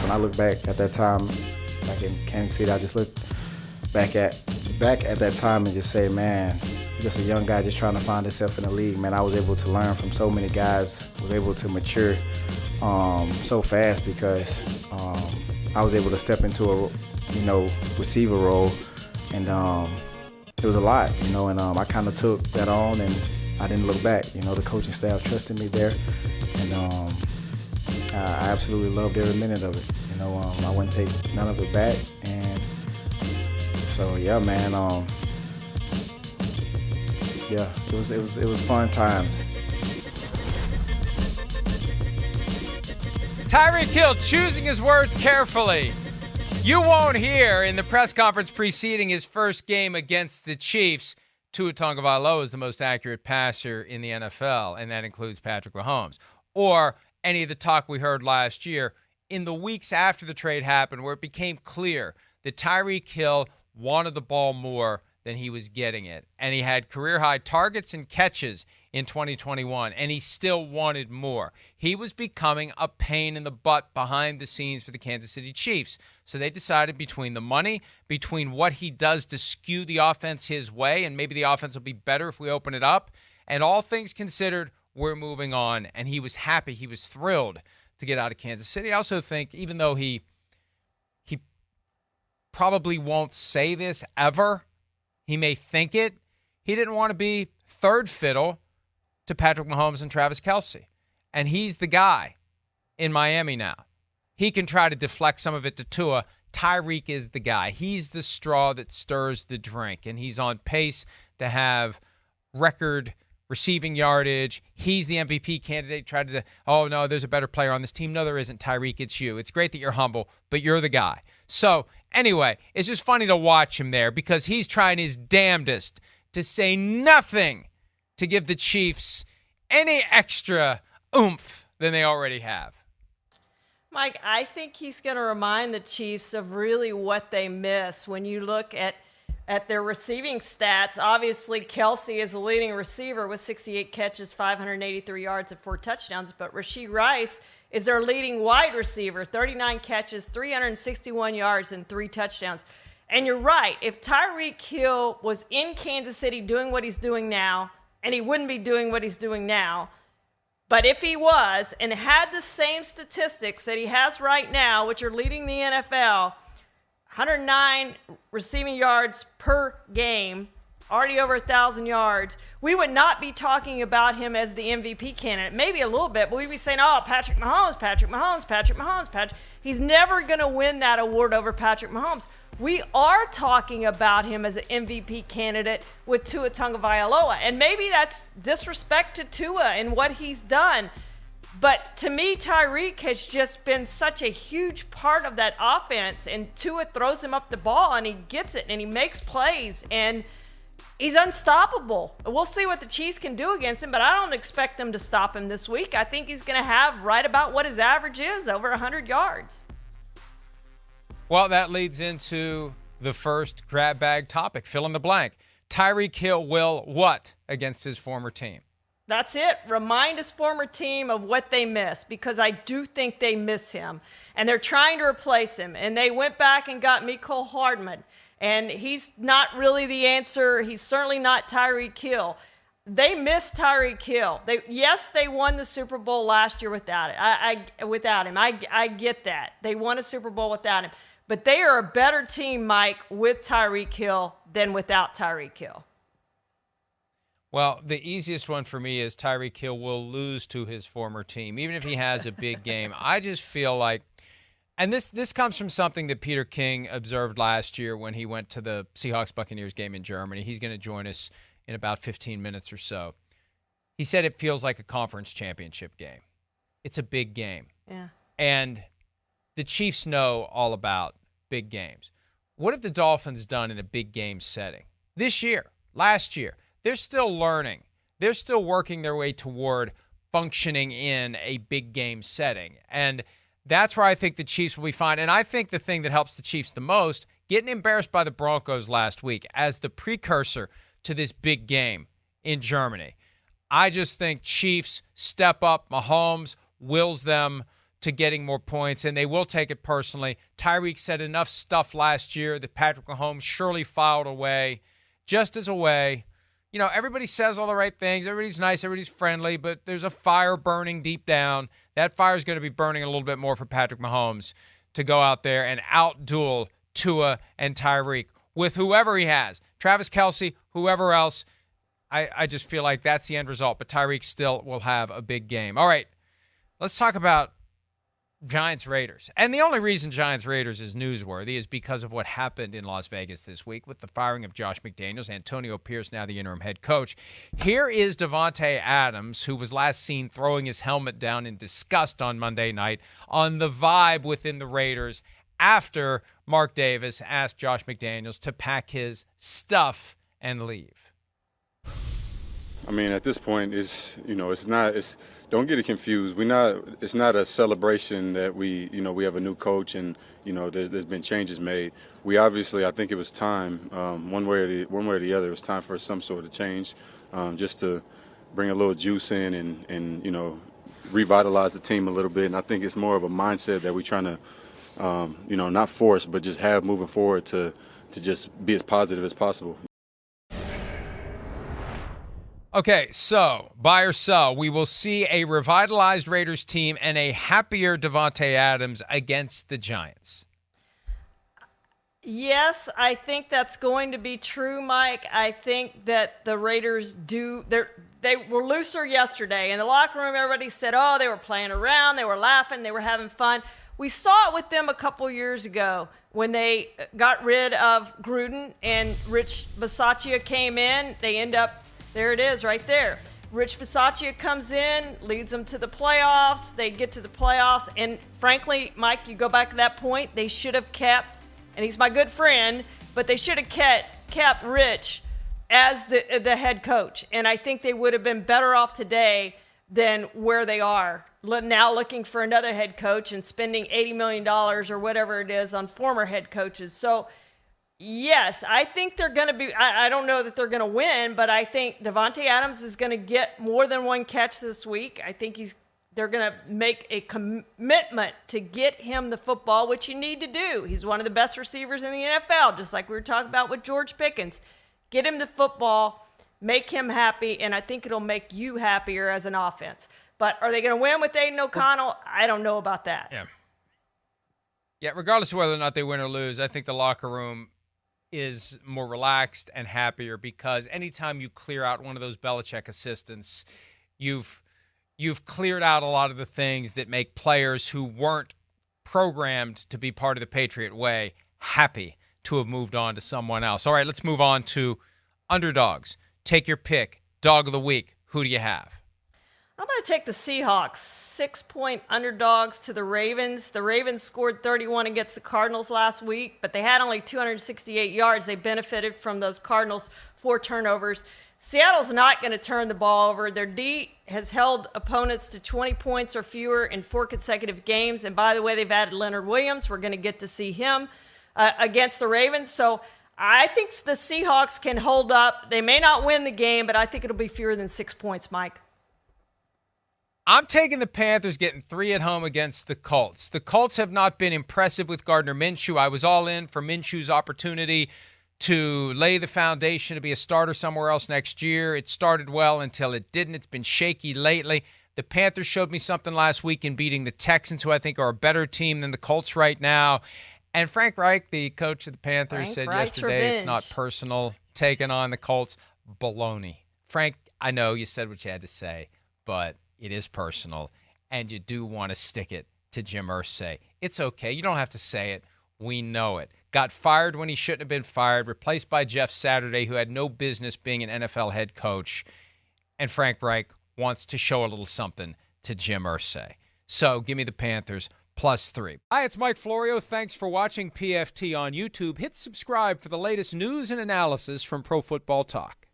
When I look back at that time, like in Kansas City, I just look back at that time and just say, man, just a young guy just trying to find himself in the league. Man, I was able to learn from so many guys, was able to mature so fast because I was able to step into a receiver role, and it was a lot, and I kind of took that on, and I didn't look back. The coaching staff trusted me there, and I absolutely loved every minute of it. I wouldn't take none of it back, and so yeah, man. Yeah, it was fun times. Tyreek Hill choosing his words carefully. You won't hear in the press conference preceding his first game against the Chiefs, Tua Tagovailoa is the most accurate passer in the NFL, and that includes Patrick Mahomes. Or any of the talk we heard last year in the weeks after the trade happened where it became clear that Tyreek Hill wanted the ball more than he was getting it. And he had career-high targets and catches in 2021, and he still wanted more. He was becoming a pain in the butt behind the scenes for the Kansas City Chiefs. So they decided between the money, between what he does to skew the offense his way, and maybe the offense will be better if we open it up, and all things considered, we're moving on. And he was happy. He was thrilled to get out of Kansas City. I also think, even though he probably won't say this ever, he may think it, he didn't want to be third fiddle to Patrick Mahomes and Travis Kelce. And he's the guy in Miami now. He can try to deflect some of it to Tua. Tyreek is the guy. He's the straw that stirs the drink, and he's on pace to have record receiving yardage. He's the MVP candidate. Tried to, oh, no, there's a better player on this team. No, there isn't, Tyreek. It's you. It's great that you're humble, but you're the guy. So anyway, it's just funny to watch him there because he's trying his damnedest to say nothing to give the Chiefs any extra oomph than they already have. Mike, I think he's going to remind the Chiefs of really what they miss when you look at their receiving stats. Obviously, Kelce is the leading receiver with 68 catches, 583 yards, and 4 touchdowns. But Rashee Rice is their leading wide receiver, 39 catches, 361 yards, and 3 touchdowns. And you're right. If Tyreek Hill was in Kansas City doing what he's doing now, and he wouldn't be doing what he's doing now, but if he was and had the same statistics that he has right now, which are leading the NFL, 109 receiving yards per game, already over 1,000 yards, we would not be talking about him as the MVP candidate. Maybe a little bit, but we'd be saying, oh, Patrick Mahomes, Patrick Mahomes, Patrick Mahomes, Patrick. He's never going to win that award over Patrick Mahomes. We are talking about him as an MVP candidate with Tua Tagovailoa. And maybe that's disrespect to Tua and what he's done. But to me, Tyreek has just been such a huge part of that offense. And Tua throws him up the ball, and he gets it, and he makes plays. And he's unstoppable. We'll see what the Chiefs can do against him, but I don't expect them to stop him this week. I think he's going to have right about what his average is, over 100 yards. Well, that leads into the first grab bag topic. Fill in the blank. Tyreek Hill will what against his former team? That's it. Remind his former team of what they miss, because I do think they miss him. And they're trying to replace him. And they went back and got Mecole Hardman. And he's not really the answer. He's certainly not Tyreek Hill. They miss Tyreek Hill. They won the Super Bowl last year without it. Without him. I get that. They won a Super Bowl without him. But they are a better team, Mike, with Tyreek Hill than without Tyreek Hill. Well, the easiest one for me is Tyreek Hill will lose to his former team, even if he has a big game. I just feel like, and this comes from something that Peter King observed last year when he went to the Seahawks-Buccaneers game in Germany. He's going to join us in about 15 minutes or so. He said it feels like a conference championship game. It's a big game. Yeah. And the Chiefs know all about big games. What have the Dolphins done in a big game setting? This year, last year, they're still learning. They're still working their way toward functioning in a big game setting. And that's where I think the Chiefs will be fine. And I think the thing that helps the Chiefs the most, getting embarrassed by the Broncos last week as the precursor to this big game in Germany. I just think Chiefs step up. Mahomes wills them to getting more points, and they will take it personally. Tyreek said enough stuff last year that Patrick Mahomes surely filed away, just as a way. You know, everybody says all the right things. Everybody's nice. Everybody's friendly, but there's a fire burning deep down. That fire is going to be burning a little bit more for Patrick Mahomes to go out there and out-duel Tua and Tyreek with whoever he has. Travis Kelce, whoever else. I just feel like that's the end result, but Tyreek still will have a big game. All right, let's talk about Giants-Raiders. And the only reason Giants-Raiders is newsworthy is because of what happened in Las Vegas this week with the firing of Josh McDaniels. Antonio Pierce, now the interim head coach. Here is Davante Adams, who was last seen throwing his helmet down in disgust on Monday night on the vibe within the Raiders after Mark Davis asked Josh McDaniels to pack his stuff and leave. I mean, at this point, don't get it confused. It's not a celebration that we have a new coach and, there's been changes made. We obviously, I think it was time, one way or the other, it was time for some sort of change, just to bring a little juice in and revitalize the team a little bit. And I think it's more of a mindset that we're trying to, not force, but just have moving forward to just be as positive as possible. Okay, so buy or sell, we will see a revitalized Raiders team and a happier Davante Adams against the Giants. Yes, I think that's going to be true, Mike. I think that the Raiders they were looser yesterday. In the locker room, everybody said, oh, they were playing around, they were laughing, they were having fun. We saw it with them a couple years ago when they got rid of Gruden and Rich Bisaccia came in. They end up, there it is right there. Rich Bisaccia comes in, leads them to the playoffs. They get to the playoffs. And frankly, Mike, you go back to that point, they should have kept, and he's my good friend, but they should have kept Rich as the head coach. And I think they would have been better off today than where they are. Now looking for another head coach and spending $80 million or whatever it is on former head coaches. So, yes, I think they're going to be – I don't know that they're going to win, but I think Davante Adams is going to get more than one catch this week. I think they're going to make a commitment to get him the football, which you need to do. He's one of the best receivers in the NFL, just like we were talking about with George Pickens. Get him the football, make him happy, and I think it'll make you happier as an offense. But are they going to win with Aiden O'Connell? I don't know about that. Yeah, regardless of whether or not they win or lose, I think the locker room is more relaxed and happier because anytime you clear out one of those Belichick assistants, you've cleared out a lot of the things that make players who weren't programmed to be part of the Patriot way happy to have moved on to someone else. All right, let's move on to underdogs. Take your pick. Dog of the week. Who do you have? I'm going to take the Seahawks, 6-point underdogs to the Ravens. The Ravens scored 31 against the Cardinals last week, but they had only 268 yards. They benefited from those Cardinals' 4 turnovers. Seattle's not going to turn the ball over. Their D has held opponents to 20 points or fewer in 4 consecutive games. And by the way, they've added Leonard Williams. We're going to get to see him against the Ravens. So I think the Seahawks can hold up. They may not win the game, but I think it'll be fewer than 6 points, Mike. I'm taking the Panthers getting 3 at home against the Colts. The Colts have not been impressive with Gardner Minshew. I was all in for Minshew's opportunity to lay the foundation to be a starter somewhere else next year. It started well until it didn't. It's been shaky lately. The Panthers showed me something last week in beating the Texans, who I think are a better team than the Colts right now. And Frank Reich, the coach of the Panthers, said yesterday it's not personal, taking on the Colts. Baloney. Frank, I know you said what you had to say, but it is personal, and you do want to stick it to Jim Irsay. It's okay. You don't have to say it. We know it. Got fired when he shouldn't have been fired, replaced by Jeff Saturday, who had no business being an NFL head coach. And Frank Reich wants to show a little something to Jim Irsay. So give me the Panthers +3. Hi, it's Mike Florio. Thanks for watching PFT on YouTube. Hit subscribe for the latest news and analysis from Pro Football Talk.